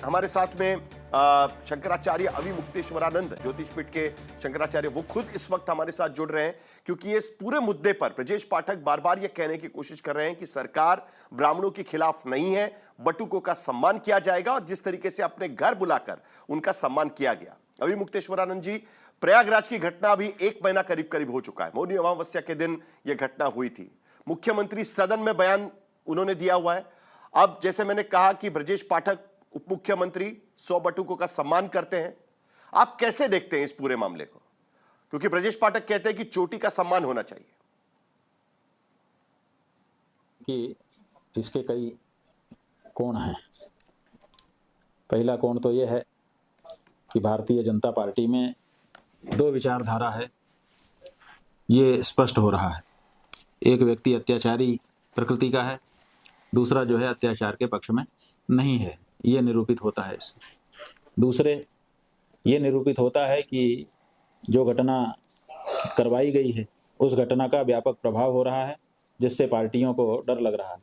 हमारे साथ में शंकराचार्य अविमुक्तेश्वरानंद ज्योतिषपीठ के शंकराचार्य, वो खुद इस वक्त हमारे साथ जुड़ रहे हैं क्योंकि इस पूरे मुद्दे पर ब्रजेश पाठक बार बार ये कहने की कोशिश कर रहे हैं कि सरकार ब्राह्मणों के खिलाफ नहीं है, बटुकों का सम्मान किया जाएगा और जिस तरीके से अपने घर बुलाकर उनका सम्मान किया गया। अविमुक्तेश्वरानंद जी, प्रयागराज की घटना अभी 1 महीना करीब करीब हो चुका है। मौनी अमावस्या के दिन यह घटना हुई थी। मुख्यमंत्री सदन में बयान उन्होंने दिया हुआ है। अब जैसे मैंने कहा कि ब्रजेश पाठक उप मुख्यमंत्री 100 बटुकों का सम्मान करते हैं, आप कैसे देखते हैं इस पूरे मामले को? क्योंकि ब्रजेश पाठक कहते हैं कि चोटी का सम्मान होना चाहिए। कि इसके कई कोण हैं। पहला कोण तो यह है कि भारतीय जनता पार्टी में 2 विचारधारा है, ये स्पष्ट हो रहा है। एक व्यक्ति अत्याचारी प्रकृति का है, दूसरा जो है अत्याचार के पक्ष में नहीं है, ये निरूपित होता है इससे। दूसरे ये निरूपित होता है कि जो घटना करवाई गई है उस घटना का व्यापक प्रभाव हो रहा है, जिससे पार्टियों को डर लग रहा है।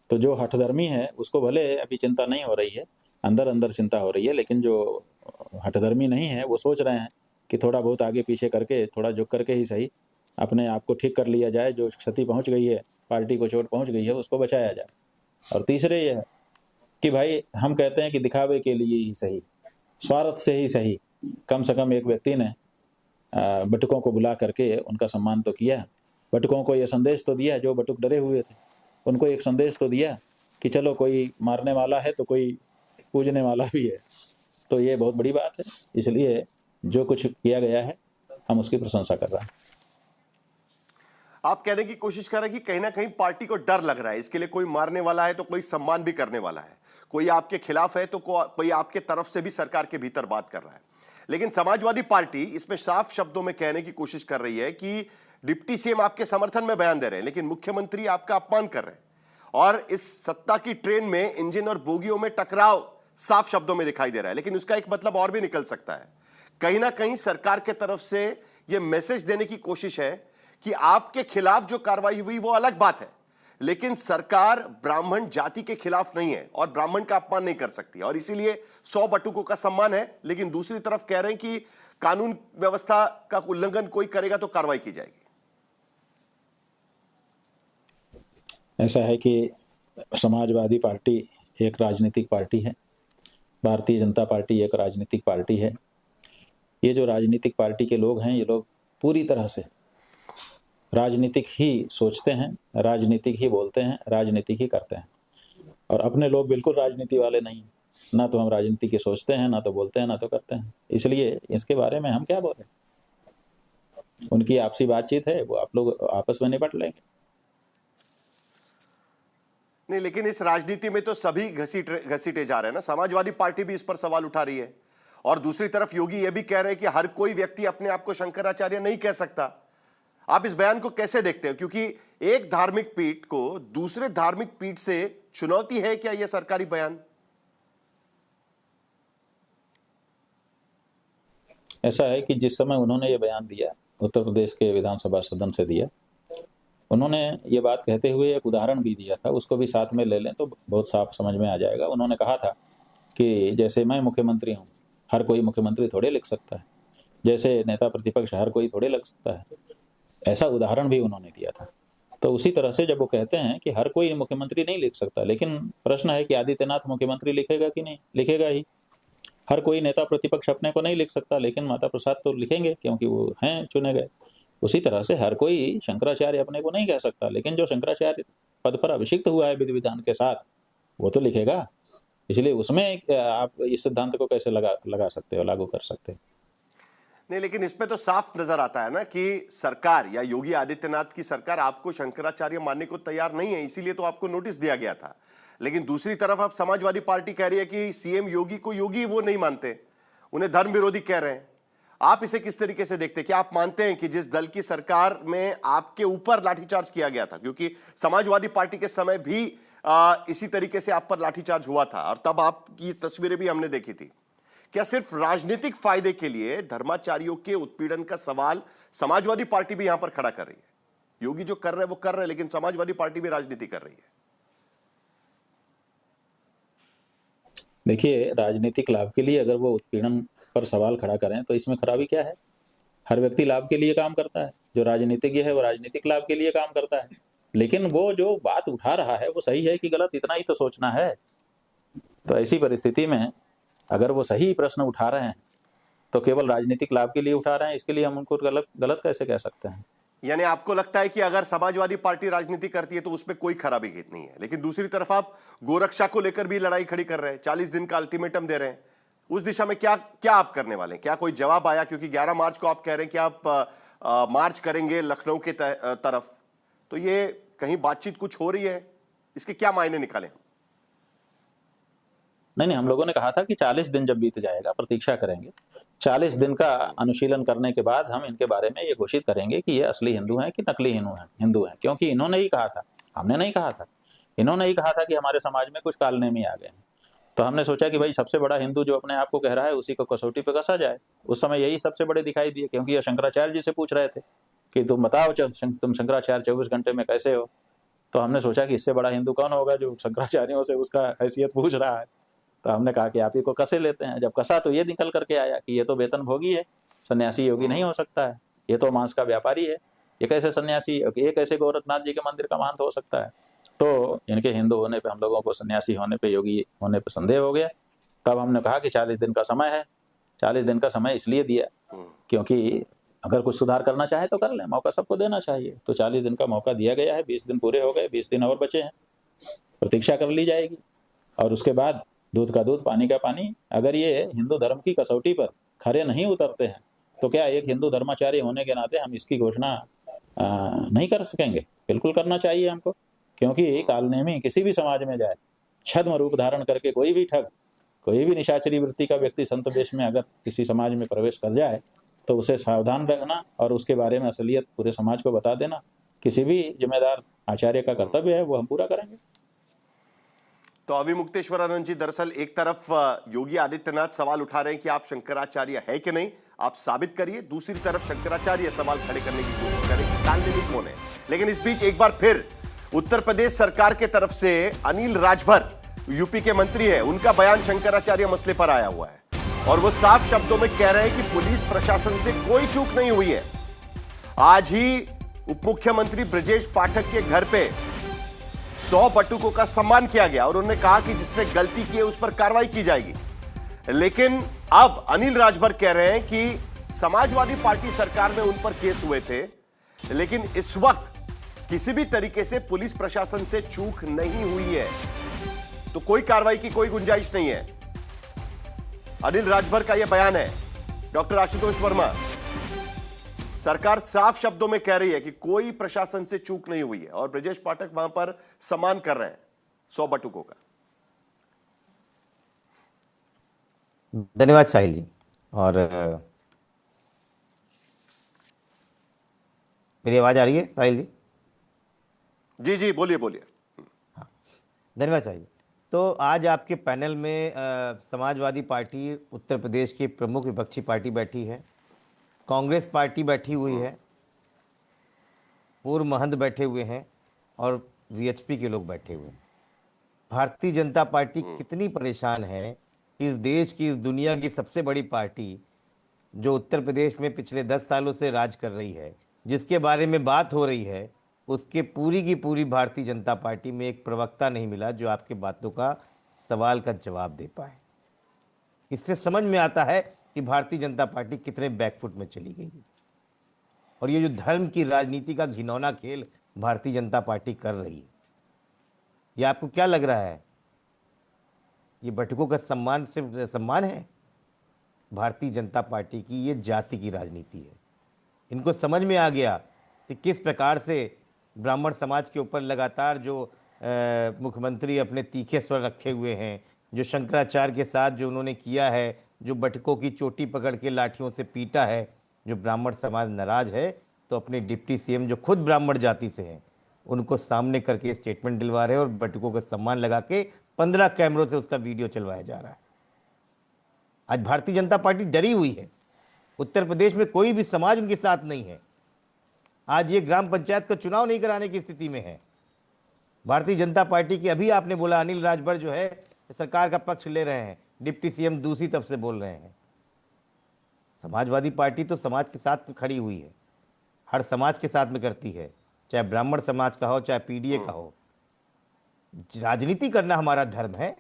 तो जो हठधर्मी है उसको भले अभी चिंता नहीं हो रही है, अंदर अंदर चिंता हो रही है, लेकिन जो हठधर्मी नहीं है वो सोच रहे हैं कि थोड़ा बहुत आगे पीछे करके, थोड़ा झुक करके ही सही अपने आप को ठीक कर लिया जाए, जो क्षति पहुंच गई है, पार्टी को चोट पहुंच गई है, उसको बचाया जाए। और तीसरे ये है कि भाई हम कहते हैं कि दिखावे के लिए ही सही, स्वार्थ से ही सही, कम से कम एक व्यक्ति ने बटुकों को बुला करके उनका सम्मान तो किया, बटुकों को ये संदेश तो दिया, जो बटुक डरे हुए थे उनको एक संदेश तो दिया कि चलो कोई मारने वाला है तो कोई पूजने वाला भी है। तो ये बहुत बड़ी बात है, इसलिए जो कुछ किया गया है हम उसकी प्रशंसा कर रहे हैं। आप कहने की कोशिश कर रहे हैं कि कहीं ना कहीं पार्टी को डर लग रहा है, इसके लिए कोई मारने वाला है तो कोई सम्मान भी करने वाला है, कोई आपके खिलाफ है तो कोई आपके तरफ से भी सरकार के भीतर बात कर रहा है। लेकिन समाजवादी पार्टी इसमें साफ शब्दों में कहने की कोशिश कर रही है कि डिप्टी सीएम आपके समर्थन में बयान दे रहे हैं, लेकिन मुख्यमंत्री आपका अपमान कर रहे हैं और इस सत्ता की ट्रेन में इंजन और बोगियों में टकराव साफ शब्दों में दिखाई दे रहा है। लेकिन उसका एक मतलब और भी निकल सकता है, कहीं ना कहीं सरकार के तरफ से यह मैसेज देने की कोशिश है कि आपके खिलाफ जो कार्रवाई हुई वो अलग बात है, लेकिन सरकार ब्राह्मण जाति के खिलाफ नहीं है और ब्राह्मण का अपमान नहीं कर सकती, और इसीलिए 100 बटुकों का सम्मान है। लेकिन दूसरी तरफ कह रहे हैं कि कानून व्यवस्था का उल्लंघन कोई करेगा तो कार्रवाई की जाएगी। ऐसा है कि समाजवादी पार्टी एक राजनीतिक पार्टी है, भारतीय जनता पार्टी एक राजनीतिक पार्टी है। ये जो राजनीतिक पार्टी के लोग हैं, ये लोग पूरी तरह से राजनीतिक ही सोचते हैं, राजनीतिक ही बोलते हैं, राजनीतिक ही करते हैं, और अपने लोग बिल्कुल राजनीति वाले नहीं। ना तो हम राजनीति की सोचते हैं, ना तो बोलते हैं, ना तो करते हैं। इसलिए इसके बारे में हम क्या बोलें, उनकी आपसी बातचीत है, वो आप लोग आपस में निपट लेंगे। नहीं, लेकिन इस राजनीति में तो सभी घसीटे जा रहे हैं ना। समाजवादी पार्टी भी इस पर सवाल उठा रही है और दूसरी तरफ योगी ये भी कह रहे हैं कि हर कोई व्यक्ति अपने आप को शंकराचार्य नहीं कह सकता। आप इस बयान को कैसे देखते हैं? क्योंकि एक धार्मिक पीठ को दूसरे धार्मिक पीठ से चुनौती है क्या यह सरकारी बयान? ऐसा है कि जिस समय उन्होंने ये बयान दिया, उत्तर प्रदेश के विधानसभा सदन से दिया, उन्होंने ये बात कहते हुए एक उदाहरण भी दिया था, उसको भी साथ में ले लें तो बहुत साफ समझ में आ जाएगा। उन्होंने कहा था कि जैसे मैं मुख्यमंत्री हूँ, हर कोई मुख्यमंत्री थोड़े लिख सकता है, जैसे नेता प्रतिपक्ष हर कोई थोड़े लिख सकता है, ऐसा उदाहरण भी उन्होंने दिया था। तो उसी तरह से जब वो कहते हैं कि हर कोई मुख्यमंत्री नहीं लिख सकता, लेकिन प्रश्न है कि आदित्यनाथ मुख्यमंत्री लिखेगा कि नहीं? लिखेगा ही। हर कोई नेता प्रतिपक्ष अपने को नहीं लिख सकता, लेकिन माता प्रसाद तो लिखेंगे क्योंकि वो हैं चुने गए। उसी तरह से हर कोई शंकराचार्य अपने को नहीं कह सकता, लेकिन जो शंकराचार्य पद पर अभिषिक्त हुआ है विधि विधान के साथ, वो तो लिखेगा। इसलिए उसमें आप इस सिद्धांत को कैसे लगा सकते हो, लागू कर सकते हो? नहीं, लेकिन इसमें तो साफ नजर आता है ना कि सरकार या योगी आदित्यनाथ की सरकार आपको शंकराचार्य मानने को तैयार नहीं है, इसीलिए तो आपको नोटिस दिया गया था। लेकिन दूसरी तरफ अब समाजवादी पार्टी कह रही है कि सीएम योगी को योगी वो नहीं मानते, उन्हें धर्म विरोधी कह रहे हैं। आप इसे किस तरीके से देखते हैं? क्या आप मानते हैं कि जिस दल की सरकार में आपके ऊपर लाठीचार्ज किया गया था, क्योंकि समाजवादी पार्टी के समय भी इसी तरीके से आप पर लाठीचार्ज हुआ था और तब आपकी तस्वीरें भी हमने देखी थी, क्या सिर्फ राजनीतिक फायदे के लिए धर्माचार्यों के उत्पीड़न का सवाल समाजवादी पार्टी भी यहां पर खड़ा कर रही है? योगी जो कर रहे हैं वो कर रहे हैं, लेकिन समाजवादी पार्टी भी राजनीति कर रही है। देखिए, राजनीतिक लाभ के लिए अगर वो उत्पीड़न पर सवाल खड़ा करें तो इसमें खराबी क्या है? हर व्यक्ति लाभ के लिए काम करता है, जो राजनीतिज्ञ है वो राजनीतिक लाभ के लिए काम करता है। लेकिन वो जो बात उठा रहा है वो सही है कि गलत, इतना ही तो सोचना है। तो ऐसी परिस्थिति में अगर वो सही प्रश्न उठा रहे हैं तो केवल राजनीतिक लाभ के लिए उठा रहे हैं, इसके लिए हम उनको गलत गलत कैसे कह सकते हैं? यानी आपको लगता है कि अगर समाजवादी पार्टी राजनीति करती है तो उसमें कोई खराबी नहीं है, लेकिन दूसरी तरफ आप गोरक्षा को लेकर भी लड़ाई खड़ी कर रहे हैं, 40 दिन का अल्टीमेटम दे रहे हैं, उस दिशा में क्या क्या आप करने वाले हैं? क्या कोई जवाब आया? क्योंकि 11 मार्च को आप कह रहे हैं कि आप मार्च करेंगे लखनऊ के तरफ, तो ये कहीं बातचीत कुछ हो रही है, इसके क्या मायने निकाले? नहीं, हम लोगों ने कहा था कि 40 दिन जब बीत जाएगा प्रतीक्षा करेंगे, 40 दिन का अनुशीलन करने के बाद हम इनके बारे में ये घोषित करेंगे कि ये असली हिंदू हैं कि नकली हिंदू हैं, क्योंकि इन्होंने ही कहा था, हमने नहीं कहा था। इन्होंने ही कहा था कि हमारे समाज में कुछ कालनेमी आ गए हैं। तो हमने सोचा कि भाई सबसे बड़ा हिंदू जो अपने आप को कह रहा है उसी को कसौटी पे कसा जाए। उस समय यही सबसे बड़े दिखाई दिए, क्योंकि ये शंकराचार्य जी से पूछ रहे थे कि तुम बताओ तुम शंकराचार्य 24 घंटे में कैसे हो। तो हमने सोचा कि इससे बड़ा हिंदू कौन होगा जो शंकराचार्यों से उसका हैसियत पूछ रहा है। तो हमने कहा कि आप ही को कसे लेते हैं। जब कसा तो ये निकल करके आया कि ये तो वेतन भोगी है, सन्यासी योगी नहीं हो सकता है, ये तो मांस का व्यापारी है, ये कैसे सन्यासी, ये कैसे गोरखनाथ जी के मंदिर का महंत हो सकता है। तो इनके हिंदू होने पे हम लोगों को, सन्यासी होने पे, योगी होने पे संदेह हो गया। तब हमने कहा कि 40 दिन का समय है। 40 दिन का समय इसलिए दिया क्योंकि अगर कुछ सुधार करना चाहे तो कर लें, मौका सबको देना चाहिए। तो 40 दिन का मौका दिया गया है, 20 दिन पूरे हो गए, 20 दिन और बचे हैं, प्रतीक्षा कर ली जाएगी। और उसके बाद दूध का दूध, पानी का पानी। अगर ये हिंदू धर्म की कसौटी पर खरे नहीं उतरते हैं तो क्या एक हिंदू धर्माचार्य होने के नाते हम इसकी घोषणा नहीं कर सकेंगे? बिल्कुल करना चाहिए हमको, क्योंकि कालनेमी किसी भी समाज में जाए, छद्म रूप धारण करके कोई भी ठग, कोई भी निशाचरी वृत्ति का व्यक्ति संत वेश में अगर किसी समाज में प्रवेश कर जाए तो उसे सावधान रखना और उसके बारे में असलियत पूरे समाज को बता देना किसी भी जिम्मेदार आचार्य का कर्तव्य है, वो हम पूरा करेंगे। तो अभी मुक्तेश्वरानंद जी, दरअसल एक तरफ योगी आदित्यनाथ सवाल उठा रहे हैं कि आप शंकराचार्य है कि नहीं, आप साबित करिए। दूसरी तरफ शंकराचार्य सवाल खड़े करने की कोशिश करें कि कालनेमी कौन है। लेकिन इस बीच एक बार फिर उत्तर प्रदेश सरकार के तरफ से अनिल राजभर, यूपी के मंत्री है, उनका बयान शंकराचार्य मसले पर आया हुआ है और वो साफ शब्दों में कह रहे हैं कि पुलिस प्रशासन से कोई चूक नहीं हुई है। आज ही उप मुख्यमंत्री ब्रजेश पाठक के घर पे 100 बटुकों का सम्मान किया गया और उन्होंने कहा कि जिसने गलती की है उस पर कार्रवाई की जाएगी। लेकिन अब अनिल राजभर कह रहे हैं कि समाजवादी पार्टी सरकार में उन पर केस हुए थे, लेकिन इस वक्त किसी भी तरीके से पुलिस प्रशासन से चूक नहीं हुई है, तो कोई कार्रवाई की कोई गुंजाइश नहीं है। अनिल राजभर का यह बयान है। डॉक्टर आशुतोष वर्मा, सरकार साफ शब्दों में कह रही है कि कोई प्रशासन से चूक नहीं हुई है और ब्रजेश पाठक वहां पर सम्मान कर रहे हैं 100 बटुकों का। धन्यवाद साहिल जी। और मेरी आवाज आ रही है साहिल जी? जी जी, बोलिए बोलिए। हाँ, धन्यवाद साहिल जी। तो आज आपके पैनल में समाजवादी पार्टी उत्तर प्रदेश की प्रमुख विपक्षी पार्टी बैठी है, कांग्रेस पार्टी बैठी हुई है, पूर्व महंत बैठे हुए हैं और वीएचपी के लोग बैठे हुए हैं। भारतीय जनता पार्टी कितनी परेशान है कि इस देश की, इस दुनिया की सबसे बड़ी पार्टी जो उत्तर प्रदेश में पिछले 10 सालों से राज कर रही है, जिसके बारे में बात हो रही है, उसके पूरी की पूरी भारतीय जनता पार्टी में एक प्रवक्ता नहीं मिला जो आपके बातों का, सवाल का जवाब दे पाए। इससे समझ में आता है कि भारतीय जनता पार्टी कितने बैकफुट में चली गई है। और ये जो धर्म की राजनीति का घिनौना खेल भारतीय जनता पार्टी कर रही है, ये आपको क्या लग रहा है? ये बटुकों का सम्मान सिर्फ सम्मान है? भारतीय जनता पार्टी की ये जाति की राजनीति है। इनको समझ में आ गया कि किस प्रकार से ब्राह्मण समाज के ऊपर लगातार जो मुख्यमंत्री अपने तीखे स्वर रखे हुए हैं, जो शंकराचार्य के साथ जो उन्होंने किया है, जो बटुकों की चोटी पकड़ के लाठियों से पीटा है, जो ब्राह्मण समाज नाराज है, तो अपने डिप्टी सीएम जो खुद ब्राह्मण जाति से हैं उनको सामने करके स्टेटमेंट दिलवा रहे हैं और बटुकों का सम्मान लगा के 15 कैमरों से उसका वीडियो चलवाया जा रहा है। आज भारतीय जनता पार्टी डरी हुई है। उत्तर प्रदेश में कोई भी समाज उनके साथ नहीं है। आज ये ग्राम पंचायत का चुनाव नहीं कराने की स्थिति में है। भारतीय जनता पार्टी की, अभी आपने बोला अनिल राजभर जो है सरकार का पक्ष ले रहे हैं, डिप्टी सीएम दूसरी तरफ से बोल रहे हैं। समाजवादी पार्टी तो समाज के साथ खड़ी हुई है, हर समाज के साथ में करती है, चाहे ब्राह्मण समाज का हो चाहे पीडीए का हो। राजनीति करना हमारा धर्म है,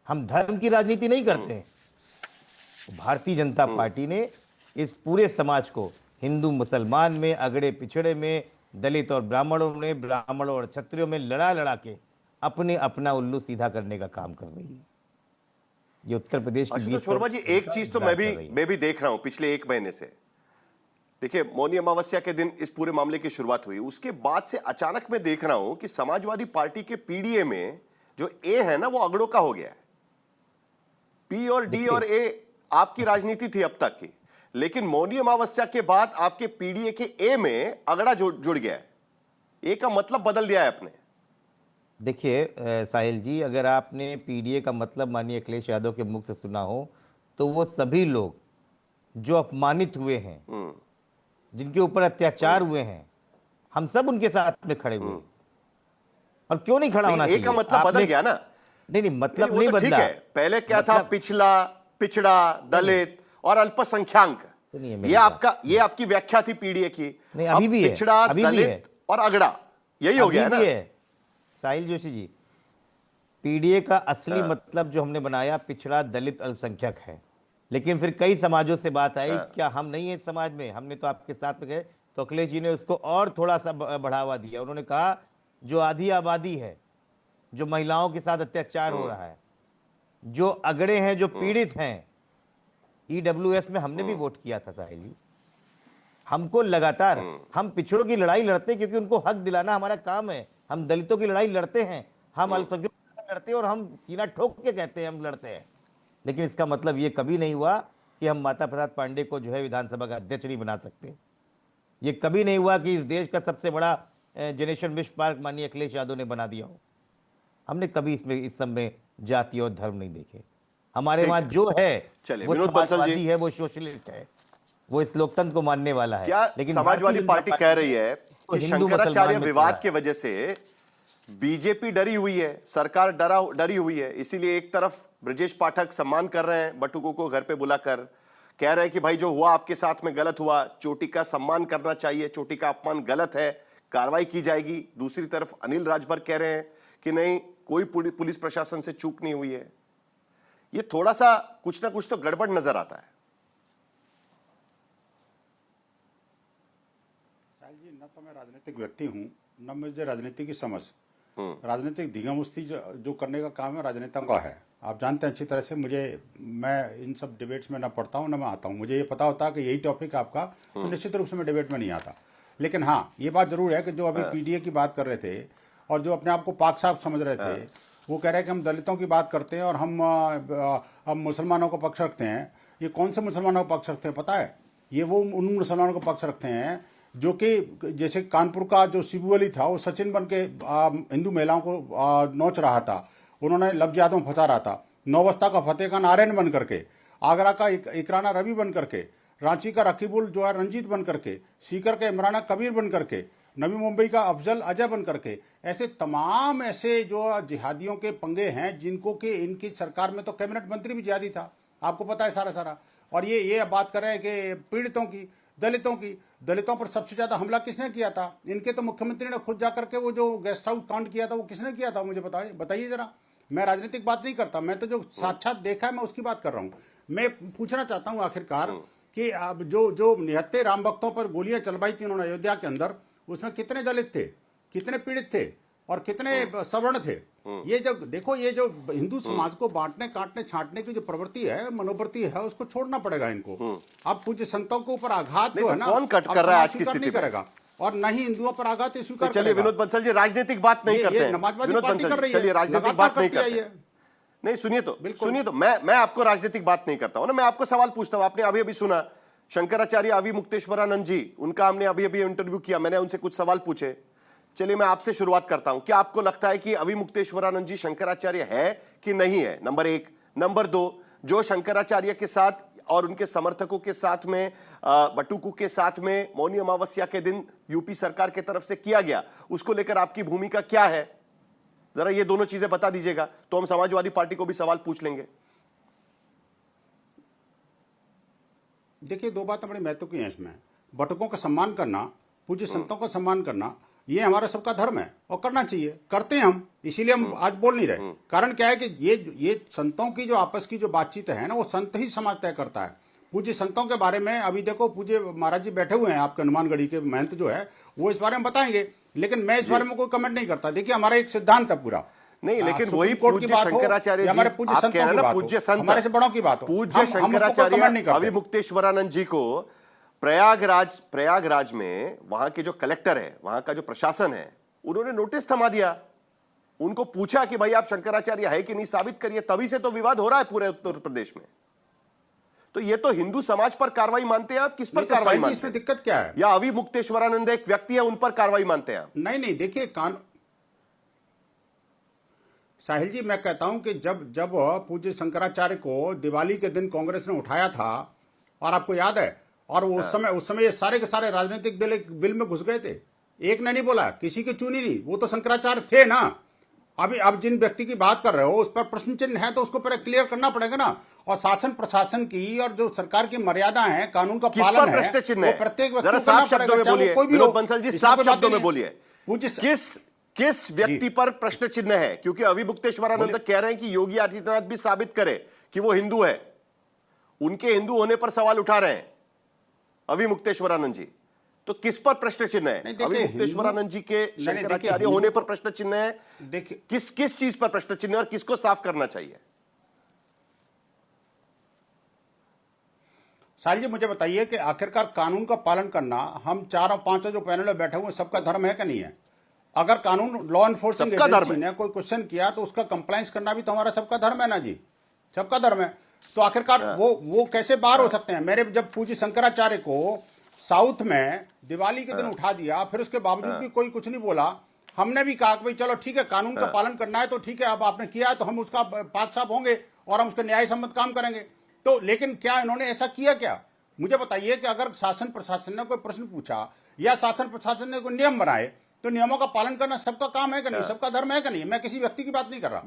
हम धर्म की राजनीति नहीं करते हैं। भारतीय जनता पार्टी ने इस पूरे समाज को, हिंदू मुसलमान में, अगड़े पिछड़े में, दलित और ब्राह्मणों में, ब्राह्मणों और क्षत्रियों में लड़ा लड़ा के अपने अपना उल्लू सीधा करने का काम कर रही है। ये उत्तर प्रदेश की आशुतोष वर्मा जी, एक चीज तो मैं भी देख रहा हूं पिछले एक महीने से। देखिए, मौनी अमावस्या के दिन इस पूरे मामले की शुरुआत हुई, उसके बाद से अचानक मैं देख रहा हूं कि समाजवादी पार्टी के पीडीए में जो ए है ना, वो अगड़ों का हो गया है। पी और डी और ए आपकी राजनीति थी अब तक की, लेकिन मौनी अमावस्या के बाद आपके पीडीए के ए में अगड़ा जुड़ गया है। ए का मतलब बदल दिया है आपने। देखिए साहिल जी, अगर आपने पीडीए का मतलब माननीय अखिलेश यादव के मुख से सुना हो, तो वो सभी लोग जो अपमानित हुए हैं, जिनके ऊपर अत्याचार हुए हैं, हम सब उनके साथ में खड़े हुए। और क्यों नहीं खड़ा होना चाहिए? ए का मतलब बदल गया ना। नहीं, मतलब वो नहीं तो ठीक बदला। है, पहले क्या था? पिछला, पिछड़ा, दलित और अल्पसंख्यक। ये आपकी व्याख्या थी पीडीए की। नहीं, अभी भी है, पिछड़ा, अभी भी है दलित और अगड़ा, यही हो गया है ना? साहिल जोशी जी, पीडीए का असली मतलब जो हमने बनाया पिछड़ा, दलित, अल्पसंख्यक है। लेकिन फिर कई समाजों से बात आई, क्या हम नहीं है इस समाज में, हमने तो आपके साथ में गए, तो अखिलेश जी ने उसको और थोड़ा सा बढ़ावा दिया। उन्होंने कहा जो आधी आबादी है, जो महिलाओं के साथ अत्याचार हो रहा है, जो अगड़े हैं, जो पीड़ित हैं, ईडब्ल्यूएस में हमने भी वोट किया था साहिल जी। हमको लगातार, हम पिछड़ों की लड़ाई लड़ते हैं क्योंकि उनको हक दिलाना हमारा काम है। हम दलितों की लड़ाई लड़ते हैं, हम अल्पसंख्यकों की लड़ते हैं, और हम सीना ठोक के कहते हैं हम लड़ते हैं। लेकिन इसका मतलब ये कभी नहीं हुआ कि हम माता प्रसाद पांडे को जो है विधानसभा का अध्यक्ष नहीं बना सकते। ये कभी नहीं हुआ कि इस देश का सबसे बड़ा जनरेशन विश्व पार्क माननीय अखिलेश यादव ने बना दिया हो। हमने कभी इसमें इस सब में जाति और धर्म नहीं देखे। हमारे वहां जो है वो समाजवादी है, वो सोशलिस्ट है, वो इस लोकतंत्र को मानने वाला है। लेकिन समाजवादी पार्टी कह रही है कि शंकराचार्य विवाद की वजह से बीजेपी डरी हुई है, सरकार डरी हुई है, इसीलिए एक तरफ ब्रजेश पाठक सम्मान कर रहे हैं बटुकों को घर पे बुलाकर, कह रहे हैं कि भाई जो हुआ आपके साथ में गलत हुआ, चोटी का सम्मान करना चाहिए, चोटी का अपमान गलत है, कार्रवाई की जाएगी। दूसरी तरफ अनिल राजभर कह रहे हैं कि नहीं, कोई पुलिस प्रशासन से चूक नहीं हुई है। ये थोड़ा सा कुछ ना कुछ तो गड़बड़ नजर आता है। जी, न तो मैं राजनीतिक व्यक्ति हूँ, न मुझे राजनीति की समझ। राजनीतिक धींगामुस्ती जो करने का काम है राजनेताओं का है। आप जानते हैं अच्छी तरह से, मैं इन सब डिबेट्स में ना पढ़ता हूँ ना मैं आता हूँ। मुझे ये पता होता है कि यही टॉपिक आपका, तो निश्चित रूप से मैं डिबेट में नहीं आता। लेकिन हाँ, ये बात जरूर है कि जो अभी पीडीए की बात कर रहे थे और जो अपने आप को पाक साफ समझ रहे थे, वो कह रहे हैं कि हम दलितों की बात करते हैं और हम मुसलमानों का पक्ष रखते हैं। ये कौन से मुसलमानों का पक्ष रखते हैं पता है? ये वो उन मुसलमानों का पक्ष रखते हैं जो कि जैसे कानपुर का जो शिबू अली था, वो सचिन बन के हिंदू महिलाओं को नोच रहा था, उन्होंने लफ्ज यादों में फंसा रहा था। नौबस्ता का फतेह खान आर्यन बन करके, आगरा का इकराना रवि बन करके, रांची का रकीबुल जो है रंजीत बन करके, सीकर का इमराना कबीर बन करके, नवी मुंबई का अफजल अजय बन करके, ऐसे तमाम ऐसे जो जिहादियों के पंगे हैं जिनको कि इनकी सरकार में तो कैबिनेट मंत्री भी जिहादी था, आपको पता है सारा। और ये बात कर रहे हैं कि पीड़ितों की, दलितों पर सबसे ज्यादा हमला किसने किया था? इनके तो मुख्यमंत्री ने खुद जाकर के वो जो गेस्ट हाउस कांड किया था, वो किसने किया था? मुझे बताइए जरा। मैं राजनीतिक बात नहीं करता, मैं तो जो साक्षात देखा है मैं उसकी बात कर रहा हूँ। मैं पूछना चाहता हूँ आखिरकार कि अब जो निहत्ते राम भक्तों पर गोलियां चलवाई थी उन्होंने अयोध्या के अंदर, उसमें कितने दलित थे, कितने पीड़ित थे और कितने सवर्ण थे? ये जो देखो, ये जो हिंदू समाज को बांटने काटने छांटने की जो प्रवृत्ति है, मनोवृत्ति है, उसको छोड़ना पड़ेगा इनको। अब पूज्य संतों के ऊपर आघात जो है ना, कौन कट कर रहा है आज की स्थिति करेगा और न ही हिंदुओं पर आघात स्वीकार। चलिए विनोद बंसल जी, राजनीतिक बात नहीं करते हैं। विनोद बंसल, चलिए राजनीतिक बात नहीं करते। नहीं, सुनिए तो मैं आपको राजनीतिक बात नहीं करता हूं ना, मैं आपको सवाल पूछता हूं। आपने अभी सुना शंकराचार्य अवि मुक्तेश्वरानंद जी, उनका हमने अभी इंटरव्यू किया, मैंने उनसे कुछ सवाल पूछे। चलिए मैं आपसे शुरुआत करता हूं, क्या आपको लगता है कि अवि मुक्तेश्वरानंद जी शंकराचार्य है कि नहीं है? नंबर 1। नंबर 2, जो शंकराचार्य के साथ और उनके समर्थकों के साथ में, बटुकू के साथ में मौनी अमावस्या के दिन यूपी सरकार की तरफ से किया गया, उसको लेकर आपकी भूमिका क्या है? जरा ये दोनों चीजें बता दीजिएगा, तो हम समाजवादी पार्टी को भी सवाल पूछ लेंगे। देखिए, दो बातें बड़ी महत्व की हैं इसमें। बटुकों का सम्मान करना, पूज्य संतों का सम्मान करना, ये हमारा सबका धर्म है और करना चाहिए, करते हैं हम, इसीलिए हम आज बोल नहीं रहे। कारण क्या है कि ये संतों की जो आपस की जो बातचीत है ना, वो संत ही समाज तय करता है। पूज्य संतों के बारे में अभी देखो, पूज्य महाराज जी बैठे हुए हैं आपके हनुमानगढ़ी के महंत जो है, वो इस बारे में बताएंगे, लेकिन मैं इस बारे में कोई कमेंट नहीं करता। देखिए, हमारा एक सिद्धांत है पूरा। नहीं, लेकिन सुप्रीम वही कोर्ट की पूज्य बात हो शंकराचार्य या जी, हमारे पूज्य आप संतों कह रहे की हैं ना, बात हो, पूज्य संत, हमारे से बड़ों की बात हो, पूज्य हम उसको कमेंट नहीं शंकराचार्य करते। अविमुक्तेश्वरानंद जी को प्रयागराज में वहां के जो कलेक्टर है, वहां का जो प्रशासन है, उन्होंने नोटिस थमा दिया। उनको पूछा कि भाई आप शंकराचार्य है कि नहीं, साबित करिए। तभी से तो विवाद हो रहा है पूरे उत्तर प्रदेश में। तो ये तो हिंदू समाज पर कार्रवाई मानते हैं आप, किस पर कार्रवाई मानते हैं? इसमें दिक्कत क्या है? या अविमुक्तेश्वरानंद एक व्यक्ति है, उन पर कार्रवाई मानते हैं आप? नहीं, देखिए, साहिल जी, मैं कहता हूं कि जब पूज्य शंकराचार्य को दिवाली के दिन कांग्रेस ने उठाया था, और आपको याद है, और उस समय ये सारे के सारे राजनीतिक दल एक बिल में घुस गए थे, एक ने नहीं बोला, किसी की चुनी नहीं, वो तो शंकराचार्य थे ना। अब जिन व्यक्ति की बात कर रहे हो उस पर प्रश्न चिन्ह है, तो उसको पहले क्लियर करना पड़ेगा ना। और शासन प्रशासन की और जो सरकार की मर्यादा है, कानून का पालन है, प्रश्न चिन्ह है? वो प्रत्येक व्यक्ति जरा को करना साफ शब्दों में पड़ेगा, बोलिए, चाहे वो कोई भी विनोद हो। बंसल जी, इसमें साफ कोई बात शब्दों में नहीं है। बोलिए, किस व्यक्ति पर प्रश्न चिन्ह है? क्योंकि अविमुक्तेश्वरानंद कह रहे हैं कि योगी आदित्यनाथ भी साबित करे कि वो हिंदू है, उनके हिंदू होने पर सवाल उठा रहे हैं अविमुक्तेश्वरानंद जी। तो किस पर प्रश्न चिन्ह है? अविमुक्तेश्वरानंद जी के शंकराचार्य होने पर प्रश्न चिन्ह है? देखिए, किस चीज पर प्रश्न चिन्ह है और किसको साफ करना चाहिए? साहिल जी, मुझे बताइए कि आखिरकार कानून का पालन करना, हम चारों पांचों जो पैनल में बैठे हुए सबका धर्म है कि नहीं है? अगर कानून लॉ एनफोर्सिंग एजेंसी ने कोई क्वेश्चन किया तो उसका कंप्लायंस करना भी तो हमारा सबका धर्म है ना जी, सबका धर्म है। तो आखिरकार वो कैसे बाहर हो सकते हैं? मेरे जब पूज्य शंकराचार्य को साउथ में दिवाली के दिन उठा दिया, फिर उसके बावजूद भी कोई कुछ नहीं बोला। हमने भी कहा कि भाई चलो ठीक है, कानून का पालन करना है तो ठीक है, अब आपने किया है तो हम उसका पाक साफ होंगे और हम उसके न्याय सम्मत काम करेंगे। तो लेकिन क्या इन्होंने ऐसा किया क्या? मुझे बताइए कि अगर शासन प्रशासन ने कोई प्रश्न पूछा या शासन प्रशासन ने कोई नियम बनाए, तो नियमों का पालन करना सबका काम है कि नहीं, सबका धर्म है कि नहीं? मैं किसी व्यक्ति की बात नहीं कर रहा।